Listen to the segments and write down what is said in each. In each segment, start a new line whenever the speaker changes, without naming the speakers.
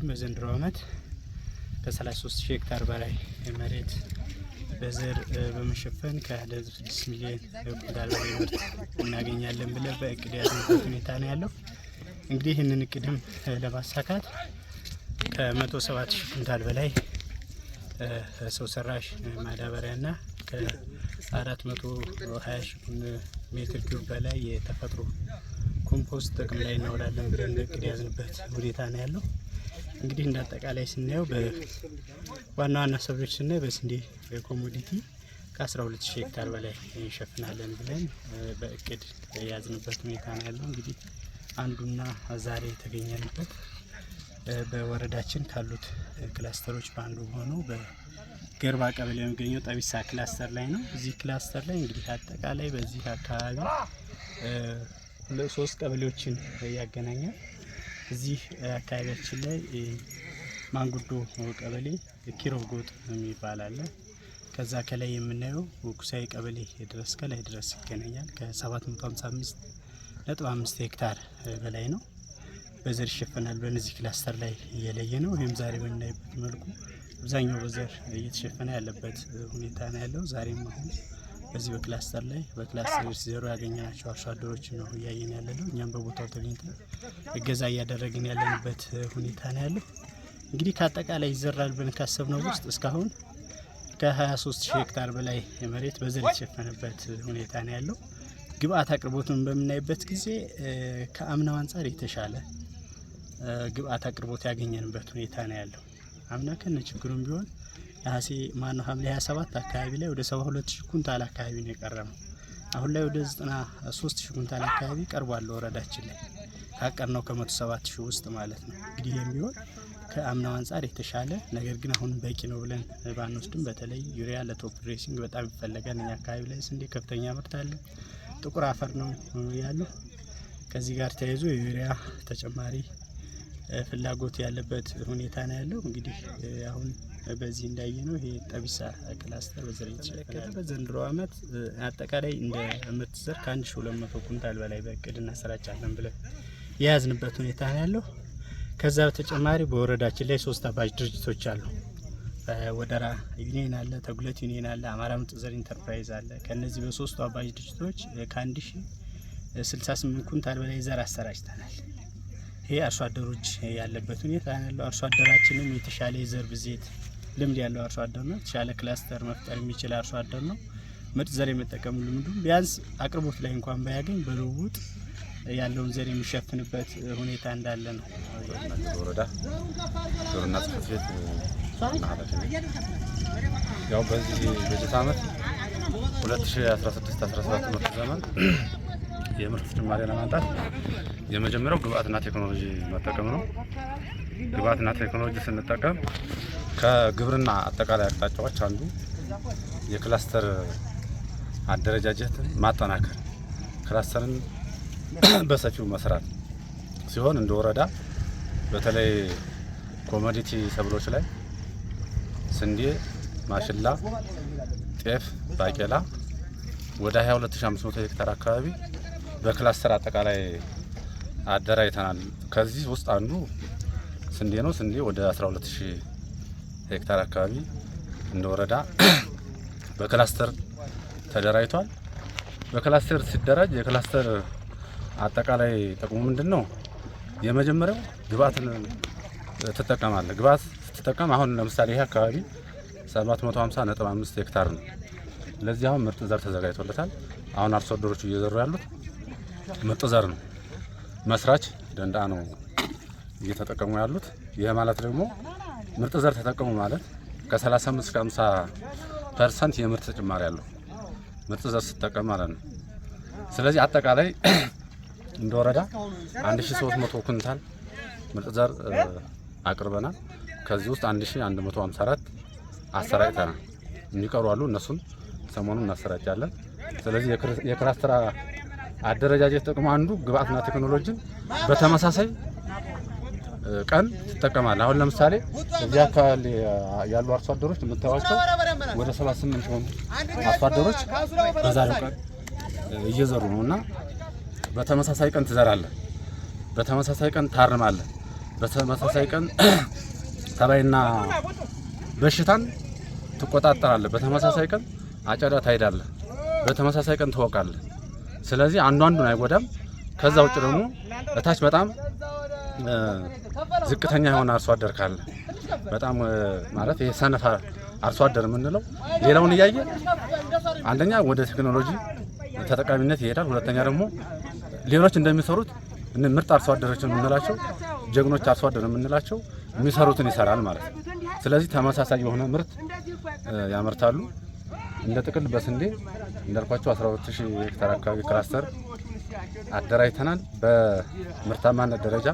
በወረዳችን በዘንድሮ ዓመት ከ33000 ሄክታር በላይ መሬት በዘር በመሸፈን ከ6 ሚሊዮን ኩንታል በላይ ምርት እናገኛለን ብለን በእቅድ ያዝንበት ሁኔታ ነው ያለው። እንግዲህ ይህንን እቅድም ለማሳካት ከ107,000 ኩንታል በላይ ሰው ሰራሽ ማዳበሪያና ከ420,000 ሜትር ኪዩብ በላይ የተፈጥሮ ኮምፖስት ጥቅም ላይ እናውላለን ብለን እቅድ ያዝንበት ሁኔታ ነው ያለው። እንግዲህ እንደ አጠቃላይ ስናየው በዋና ዋና ሰብሎች ስናይ በስንዴ ኮሞዲቲ ከ12,000 ሄክታር በላይ እንሸፍናለን ብለን በእቅድ ያዝንበት ሁኔታ ነው ያለው። እንግዲህ አንዱና ዛሬ የተገኘንበት በወረዳችን ካሉት ክላስተሮች በአንዱ ሆኖ በገርባ ቀበሌ የሚገኘው ጠቢሳ ክላስተር ላይ ነው። እዚህ ክላስተር ላይ እንግዲህ አጠቃላይ በዚህ አካባቢ 3 ቀበሌዎችን ያገናኛል። እዚህ አካባቢያችን ላይ ማንጉዶ ቀበሌ ኪሮብ ጎጥ የሚባል አለ። ከዛ ከላይ የምናየው ኩሳይ ቀበሌ ድረስ ከላይ ድረስ ይገናኛል። ከ755.5 ሄክታር በላይ ነው በዘር ይሸፈናል። በነዚህ ክላስተር ላይ እየለየ ነው። ይህም ዛሬ በምናይበት መልኩ አብዛኛው በዘር እየተሸፈነ ያለበት ሁኔታ ነው ያለው። ዛሬም አሁን በዚህ በክላስተር ላይ በክላስተር ሲዘሩ ያገኘናቸው አርሶ አደሮች ነው እያየን ያለነው። እኛም በቦታው ተገኝተን እገዛ እያደረግን ያለንበት ሁኔታ ነው ያለው። እንግዲህ ከአጠቃላይ ይዘራል ብለን ካሰብነው ውስጥ እስካሁን ከ23,000 ሄክታር በላይ መሬት በዘር የተሸፈነበት ሁኔታ ነው ያለው። ግብአት አቅርቦትን በምናይበት ጊዜ ከአምናው አንጻር የተሻለ ግብአት አቅርቦት ያገኘንበት ሁኔታ ነው ያለው። አምና ከነ ችግሩም ቢሆን ሐምሌ 27 አካባቢ ላይ ወደ 72,000 ኩንታል አካባቢ ነው የቀረበው። አሁን ላይ ወደ 93,000 ኩንታል አካባቢ ቀርቧል ወረዳችን ላይ ካቀርነው ከ107,000 ውስጥ ማለት ነው። እንግዲህ የሚሆን ከአምናው አንጻር የተሻለ ነገር ግን አሁን በቂ ነው ብለን ባንወስድም በተለይ ዩሪያ ለቶፕ ድሬሲንግ በጣም ይፈለጋል። እኛ አካባቢ ላይ ስንዴ ከፍተኛ ምርት አለ። ጥቁር አፈር ነው ያለው። ከዚህ ጋር ተያይዞ የዩሪያ ተጨማሪ ፍላጎት ያለበት ሁኔታ ነው ያለው። እንግዲህ አሁን በዚህ እንዳየነው ይሄ ጠቢሳ ክላስተር በዘር የተሸፈነ በዘንድሮ ዓመት አጠቃላይ እንደ ምርት ዘር ከ1200 ኩንታል በላይ በእቅድ እናሰራጫለን ብለን የያዝንበት ሁኔታ ነው ያለው። ከዛ በተጨማሪ በወረዳችን ላይ 3 አባጅ ድርጅቶች አሉ። ወደራ ዩኒየን አለ፣ ተጉለት ዩኒየን አለ፣ አማራ ምርጥ ዘር ኢንተርፕራይዝ አለ። ከነዚህ በ3ቱ አባጅ ድርጅቶች ከ1068 ኩንታል በላይ ዘር አሰራጭተናል። ይሄ አርሶ አደሮች ያለበት ሁኔታ ያለው። አርሶ አደራችንም የተሻለ የዘር ብዜት ልምድ ያለው አርሶ አደር ነው። የተሻለ ክላስተር መፍጠር የሚችል አርሶ አደር ነው። ምርጥ ዘር የመጠቀም ልምዱ ቢያንስ አቅርቦት ላይ እንኳን ባያገኝ በልውውጥ ያለውን ዘር የሚሸፍንበት ሁኔታ እንዳለ ነው።
ወረዳ ግብርና ጽሕፈት ቤት ያው በዚህ በጀት ዓመት 2016-17 ምርት ዘመን የምርት ጭማሪ ለማምጣት የመጀመሪያው ግብአትና ቴክኖሎጂ መጠቀም ነው። ግብአትና ቴክኖሎጂ ስንጠቀም ከግብርና አጠቃላይ አቅጣጫዎች አንዱ የክላስተር አደረጃጀትን ማጠናከር፣ ክላስተርን በሰፊው መስራት ሲሆን እንደ ወረዳ በተለይ ኮሞዲቲ ሰብሎች ላይ ስንዴ፣ ማሽላ፣ ጤፍ፣ ባቄላ ወደ 22500 ሄክታር አካባቢ በክላስተር አጠቃላይ አደራጅተናል። ከዚህ ውስጥ አንዱ ስንዴ ነው። ስንዴ ወደ 12,000 ሄክታር አካባቢ እንደ ወረዳ በክላስተር ተደራጅቷል። በክላስተር ሲደራጅ የክላስተር አጠቃላይ ጥቅሙ ምንድነው? የመጀመሪያው ግብአትን ትጠቀማለህ። ግብአት ስትጠቀም አሁን ለምሳሌ ይሄ አካባቢ 750.5 ሄክታር ነው። ለዚህ አሁን ምርጥ ዘር ተዘጋጅቶለታል። አሁን አርሶ አደሮቹ እየዘሩ ያሉት ምርጥ ዘር ነው። መስራች ደንዳ ነው እየተጠቀሙ ያሉት። ይሄ ማለት ደግሞ ምርጥ ዘር ተጠቀሙ ማለት ከ35 እስከ 50% የምርት ጭማሪ ያለው ምርጥ ዘር ስትጠቀም ማለት ነው። ስለዚህ አጠቃላይ እንደ ወረዳ 1300 ኩንታል ምርጥ ዘር አቅርበናል። ከዚህ ውስጥ 1154 አሰራጭተናል። የሚቀሩ አሉ፣ እነሱን ሰሞኑን እናሰራጫለን። ስለዚህ የክላስተር አደረጃጀት ጥቅሙ አንዱ ግብአትና ቴክኖሎጂን በተመሳሳይ ቀን ትጠቀማለህ። አሁን ለምሳሌ እዚህ አካባቢ ያሉ አርሶ አደሮች የምታዩዋቸው ወደ 78 ሆኑ አርሶ አደሮች በዛሬው ቀን እየዘሩ ነውና በተመሳሳይ ቀን ትዘራለህ፣ በተመሳሳይ ቀን ታርማለህ፣ በተመሳሳይ ቀን ተባይና በሽታን ትቆጣጠራለህ። በተመሳሳይ ቀን አጨዳ ታይዳለህ። በተመሳሳይ ቀን ትወቃለህ። ስለዚህ አንዱን አይጎዳም። ከዛ ውጭ ደግሞ እታች በጣም ዝቅተኛ የሆነ አርሶ አደር ካለ በጣም ማለት ይሄ ሰነፍ አርሶ አደር የምንለው ሌላውን እያየ አንደኛ ወደ ቴክኖሎጂ ተጠቃሚነት ይሄዳል። ሁለተኛ ደግሞ ሌሎች እንደሚሰሩት ምርጥ አርሶ አደሮች የምንላቸው ጀግኖች አርሶ አደር የምንላቸው የሚሰሩትን ይሰራል ማለት ነው። ስለዚህ ተመሳሳይ የሆነ ምርት ያመርታሉ። እንደ ጥቅል በስንዴ እንዳልኳቸው 12000 ሄክታር አካባቢ ክላስተር አደራጅተናል። በምርታማነት ደረጃ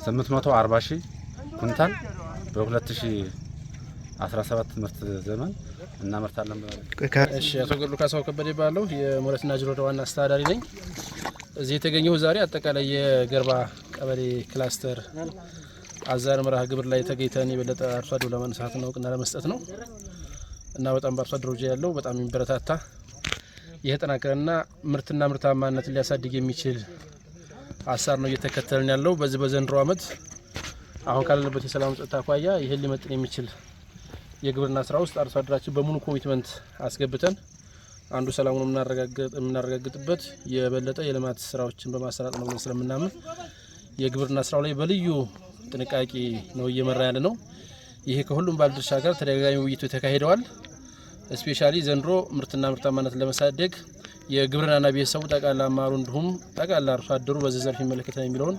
840000 ኩንታል በ2017 ምርት ዘመን እናመርታለን።
እሺ፣ አቶ ገድሉ ካሳው ከበደ ባለው የሞረትና ጅሩ ወረዳ ዋና አስተዳዳሪ ነኝ። እዚህ የተገኘው ዛሬ አጠቃላይ የገርባ ቀበሌ ክላስተር አዛር መርሃ ግብር ላይ ተገኝተን የበለጠ አርሶ አደሩ ለማንሳት ነው እውቅና ለመስጠት ነው እና በጣም በአርሶ አደሮች ያለው በጣም የሚበረታታ የተጠናከረና ምርትና ምርታማነትን ሊያሳድግ የሚችል አሳር ነው እየተከተልን ያለው። በዚህ በዘንድሮ ዓመት አሁን ካለበት የሰላም ጸጥታ አኳያ ይሄን ሊመጥን የሚችል የግብርና ስራ ውስጥ አርሶ አደራችን በሙሉ ኮሚትመንት አስገብተን አንዱ ሰላሙን የምናረጋግጥበት የበለጠ የልማት ስራዎችን በማሰራጥ ነው ብለን ስለምናምን የግብርና ስራው ላይ በልዩ ጥንቃቄ ነው እየመራ ያለ ነው። ይሄ ከሁሉም ባለድርሻ ጋር ተደጋጋሚ ውይይቶች ተካሂደዋል። ስፔሻሊ ዘንድሮ ምርትና ምርታማነትን ለማሳደግ የግብርናና ቤተሰቡ ጠቅላላ አመራሩ እንዲሁም ጠቅላላ አርሶ አደሩ በዚህ ዘርፍ ይመለከታል የሚለውን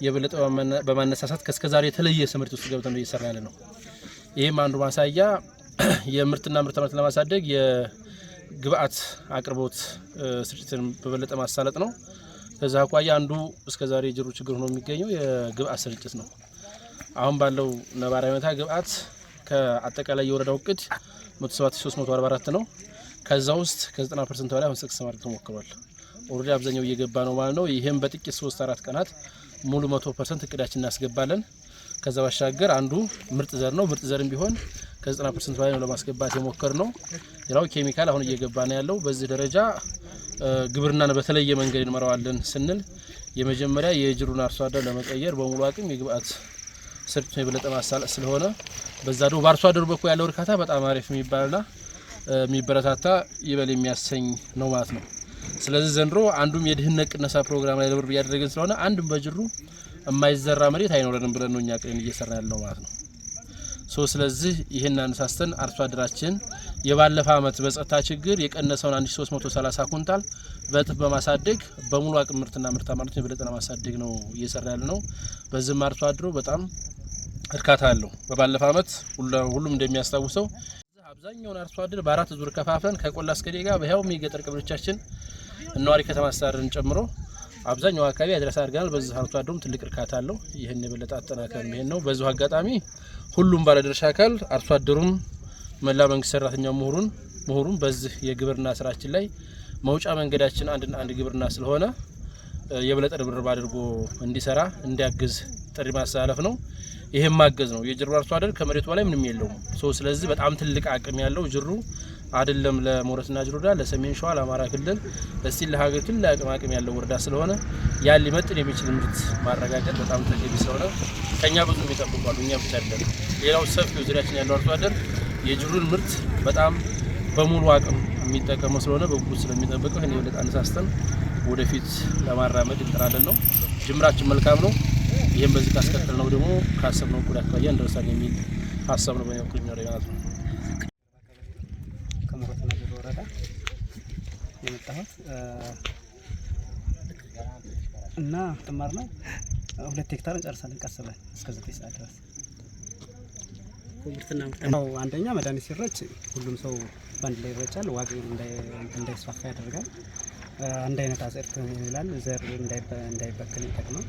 የበለጠ በማነሳሳት ከስከዛሬ የተለየ ስምርት ውስጥ ገብተን እየሰራ ያለ ነው። ይህም አንዱ ማሳያ የምርትና ምርታማነትን ለማሳደግ የግብአት አቅርቦት ስርጭትን በበለጠ ማሳለጥ ነው። ከዛ አኳያ አንዱ እስከዛሬ ጅሩ ችግር ሆኖ የሚገኘው የግብአት ስርጭት ነው። አሁን ባለው ነባራዊ ሁኔታ ግብአት ከአጠቃላይ የወረዳው እቅድ 107344 ነው። ከዛ ውስጥ ከ90% በላይ አሁን ስቅስ ማድረግ ተሞክሯል። ኦልሬዲ አብዛኛው እየገባ ነው ማለት ነው። ይሄም በጥቂት 3-4 ቀናት ሙሉ 100% እቅዳችን እናስገባለን። ከዛ ባሻገር አንዱ ምርጥ ዘር ነው። ምርጥ ዘርም ቢሆን ከ90% በላይ ነው ለማስገባት የሞከር ነው። ሌላው ኬሚካል አሁን እየገባ ነው ያለው። በዚህ ደረጃ ግብርናን በተለየ መንገድ እንመራዋለን ስንል የመጀመሪያ የጅሩን አርሶ አደር ለመቀየር በሙሉ አቅም የግብአት ስርጭት የበለጠ ማሳለጥ ስለሆነ በዛ ደግሞ በአርሶ አደሩ በኩል ያለው እርካታ በጣም አሪፍ የሚባልና የሚበረታታ ይበል የሚያሰኝ ነው ማለት ነው። ስለዚህ ዘንድሮ አንዱም የድህነት ቅነሳ ፕሮግራም ላይ ለብር እያደረገን ስለሆነ አንድም በጅሩ የማይዘራ መሬት አይኖረንም ብለን ነው እኛ ቅሬን እየሰራ ያለው ማለት ነው። ስለዚህ ይሄን አነሳስተን አርሶ አደራችን የባለፈ አመት በጸጥታ ችግር የቀነሰውን 1330 ኩንታል በእጥፍ በማሳደግ በሙሉ አቅም ምርትና ምርታማነትን የበለጠ ለማሳደግ ነው እየሰራ ያለ ነው። በዚህም አርሶ አደሩ በጣም እርካታ አለው። በባለፈ አመት ሁሉም እንደሚያስታውሰው አብዛኛውን አርሶ አደር በአራት ዙር ከፋፍለን ከቆላ እስከ ደጋ በህያው የገጠር ቀበሌዎቻችን ነዋሪ ከተማ አስተዳደርን ጨምሮ አብዛኛው አካባቢ አድረስ አድርገናል። በዚህ አርሶ አደሩም ትልቅ እርካታ አለው። ይሄን የበለጠ አጠናከር ነው ነው። በዚሁ አጋጣሚ ሁሉም ባለድርሻ አካል አርሶ አደሩም መላ መንግስት ሰራተኛው ምሁሩም በዚህ የግብርና ስራችን ላይ መውጫ መንገዳችን አንድ ግብርና ስለሆነ የበለጠ ርብርብ አድርጎ እንዲሰራ እንዲያግዝ ጥሪ ማስተላለፍ ነው። ይሄም ማገዝ ነው። የጅሩ አርሶ አደር ከመሬቱ በላይ ምንም የለውም። ስለዚህ በጣም ትልቅ አቅም ያለው ጅሩ አይደለም ለሞረትና ጅሩ ወረዳ፣ ለሰሜን ሸዋ፣ ለአማራ ክልል እስቲ ለሀገር ትልቅ አቅም ያለው ወረዳ ስለሆነ ያን ሊመጥን የሚችል ምርት ማረጋገጥ በጣም ተገቢ ስለሆነ ከኛ ብዙ የሚጠብቋሉ። እኛ ብቻ አይደለም፣ ሌላው ሰፊው ዙሪያችን ያለው አርሶ አደር የጅሩን ምርት በጣም በሙሉ አቅም የሚጠቀመው ስለሆነ በጉጉት ስለሚጠብቀው እኔ ወደ አነሳስተን ወደፊት ለማራመድ እንጥራለን ነው። ጅምራችን መልካም ነው። ይሄን በዚህ ካስከተል ነው ደግሞ ካሰብነው እኩል አካባቢ እንደርሳለን የሚል ሀሳብ ነው በሚያውቁኝ ነው ማለት ነው።
ከሞረትና ጅሩ ወረዳ የመጣሁት እና ተማር ነው 2 ሄክታር እንጨርሳለን ቀስ ብለን እስከ 9 ሰዓት ድረስ። ነው አንደኛ መድኃኒት ሲረጭ ሁሉም ሰው ባንድ ላይ ይረጫል። ዋጋ እንዳይስፋፋ ያደርጋል። አንድ አይነት አጽድት ይላል። ዘር እንዳይበከል ይጠቅማል።